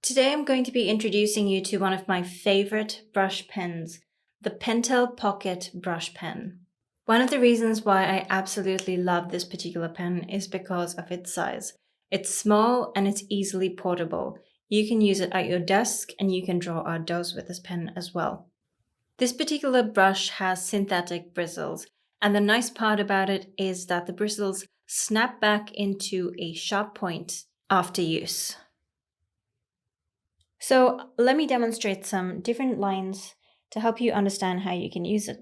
Today I'm going to be introducing you to one of my favorite brush pens, the Pentel Pocket Brush Pen. One of the reasons why I absolutely love this particular pen is because of its size. It's small and it's easily portable. You can use it at your desk and you can draw outdoors with this pen as well. This particular brush has synthetic bristles, and the nice part about it is that the bristles snap back into a sharp point after use. So let me demonstrate some different lines to help you understand how you can use it.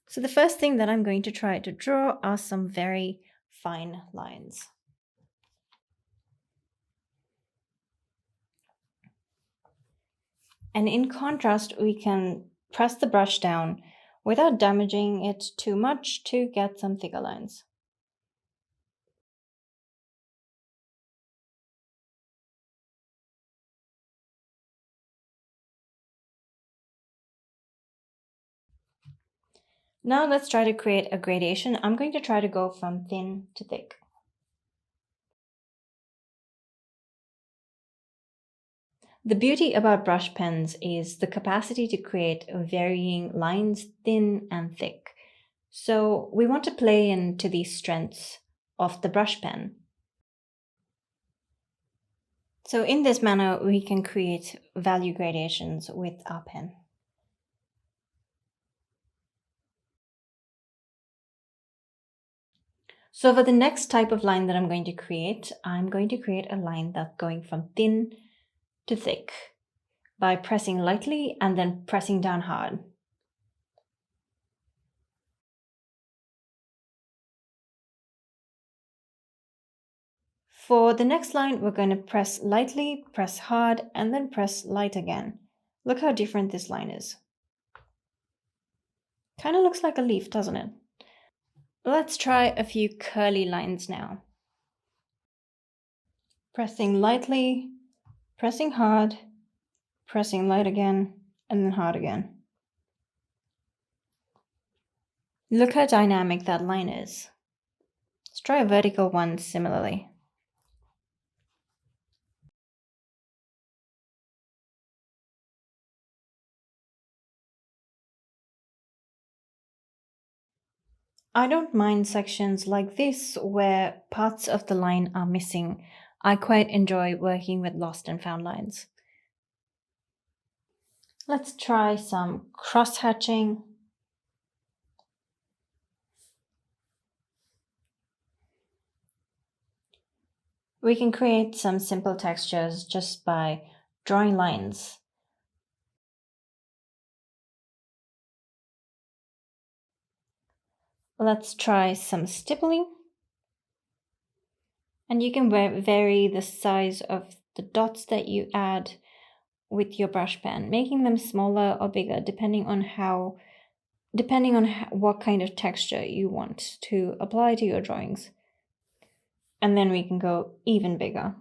So the first thing that I'm going to try to draw are some very fine lines. And in contrast, we can press the brush down without damaging it too much to get some thicker lines. Now let's try to create a gradation. I'm going to try to go from thin to thick. The beauty about brush pens is the capacity to create varying lines, thin and thick. So we want to play into these strengths of the brush pen. So in this manner, we can create value gradations with our pen. So for the next type of line that I'm going to create a line that's going from thin to thick by pressing lightly and then pressing down hard. For the next line, we're going to press lightly, press hard, and then press light again. Look how different this line is. Kind of looks like a leaf, doesn't it? Let's try a few curly lines now. Pressing lightly, pressing hard, pressing light again, and then hard again. Look how dynamic that line is. Let's try a vertical one similarly. I don't mind sections like this where parts of the line are missing. I quite enjoy working with lost and found lines. Let's try some cross-hatching. We can create some simple textures just by drawing lines. Let's try some stippling. And you can vary the size of the dots that you add with your brush pen, making them smaller or bigger depending on what kind of texture you want to apply to your drawings. And then we can go even bigger.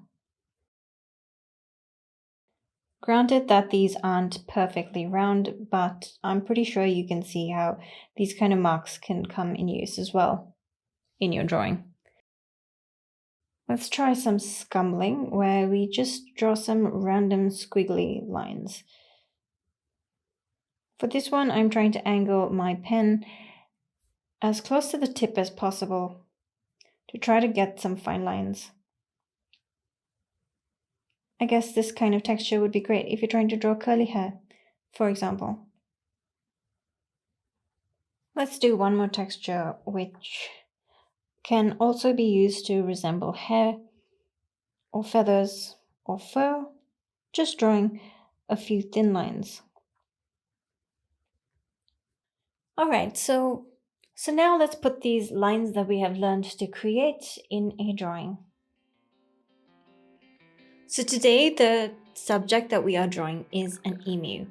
Granted that these aren't perfectly round, but I'm pretty sure you can see how these kind of marks can come in use as well in your drawing. Let's try some scumbling, where we just draw some random squiggly lines. For this one, I'm trying to angle my pen as close to the tip as possible to try to get some fine lines. I guess this kind of texture would be great if you're trying to draw curly hair, for example. Let's do one more texture, which can also be used to resemble hair or feathers or fur, just drawing a few thin lines. All right, so now let's put these lines that we have learned to create in a drawing. So today the subject that we are drawing is an emu,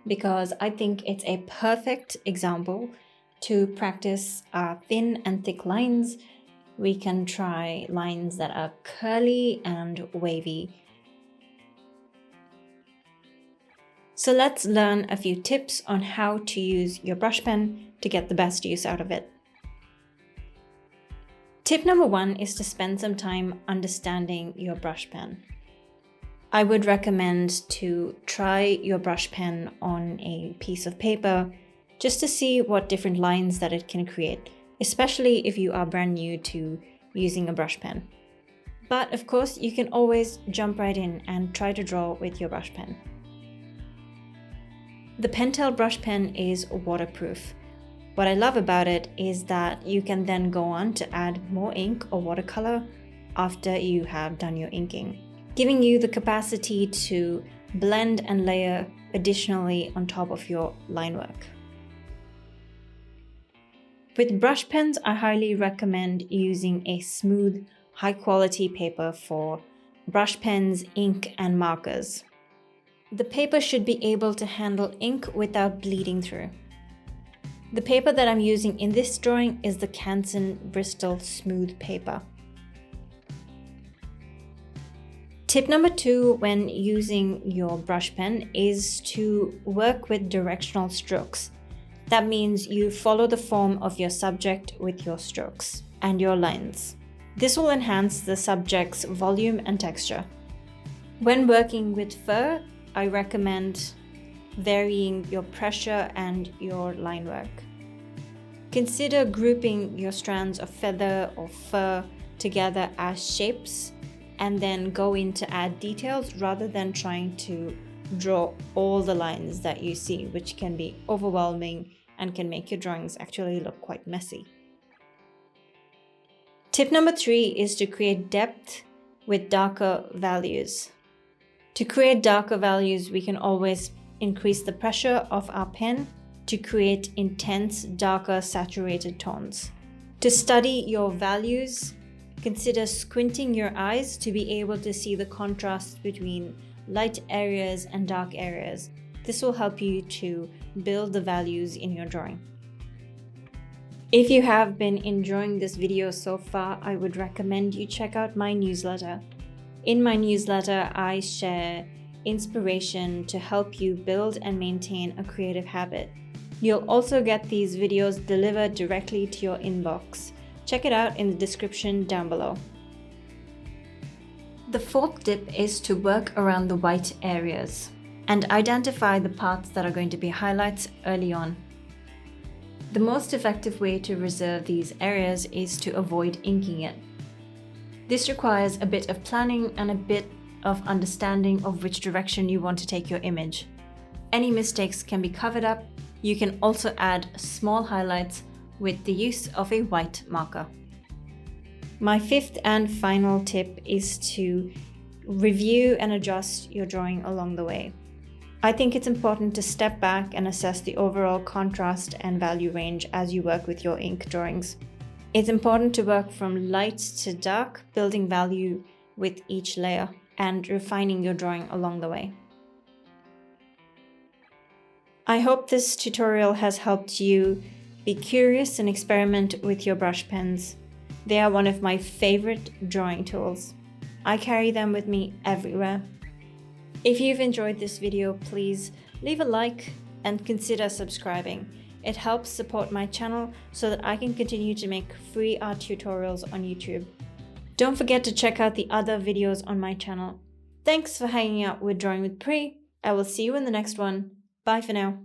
because I think it's a perfect example to practice thin and thick lines. We can try lines that are curly and wavy. So let's learn a few tips on how to use your brush pen to get the best use out of it. Tip number 1 is to spend some time understanding your brush pen. I would recommend to try your brush pen on a piece of paper just to see what different lines that it can create, especially if you are brand new to using a brush pen. But of course, you can always jump right in and try to draw with your brush pen. The Pentel brush pen is waterproof. What I love about it is that you can then go on to add more ink or watercolor after you have done your inking, giving you the capacity to blend and layer additionally on top of your line work. With brush pens, I highly recommend using a smooth, high-quality paper for brush pens, ink, and markers. The paper should be able to handle ink without bleeding through. The paper that I'm using in this drawing is the Canson Bristol smooth paper. Tip number 2 when using your brush pen is to work with directional strokes. That means you follow the form of your subject with your strokes and your lines. This will enhance the subject's volume and texture. When working with fur, I recommend varying your pressure and your line work. Consider grouping your strands of feather or fur together as shapes and then go in to add details rather than trying to draw all the lines that you see, which can be overwhelming and can make your drawings actually look quite messy. Tip number 3 is to create depth with darker values. To create darker values, we can always increase the pressure of our pen to create intense, darker, saturated tones. To study your values, consider squinting your eyes to be able to see the contrast between light areas and dark areas. This will help you to build the values in your drawing. If you have been enjoying this video so far, I would recommend you check out my newsletter. In my newsletter, I share inspiration to help you build and maintain a creative habit. You'll also get these videos delivered directly to your inbox. Check it out in the description down below. The 4th tip is to work around the white areas and identify the parts that are going to be highlights early on. The most effective way to reserve these areas is to avoid inking it. This requires a bit of planning and a bit of understanding of which direction you want to take your image. Any mistakes can be covered up. You can also add small highlights with the use of a white marker. My 5th and final tip is to review and adjust your drawing along the way. I think it's important to step back and assess the overall contrast and value range as you work with your ink drawings. It's important to work from light to dark, building value with each layer and refining your drawing along the way. I hope this tutorial has helped you be curious and experiment with your brush pens. They are one of my favorite drawing tools. I carry them with me everywhere. If you've enjoyed this video, please leave a like and consider subscribing. It helps support my channel so that I can continue to make free art tutorials on YouTube. Don't forget to check out the other videos on my channel. Thanks for hanging out with Drawing with Pri. I will see you in the next one. Bye for now.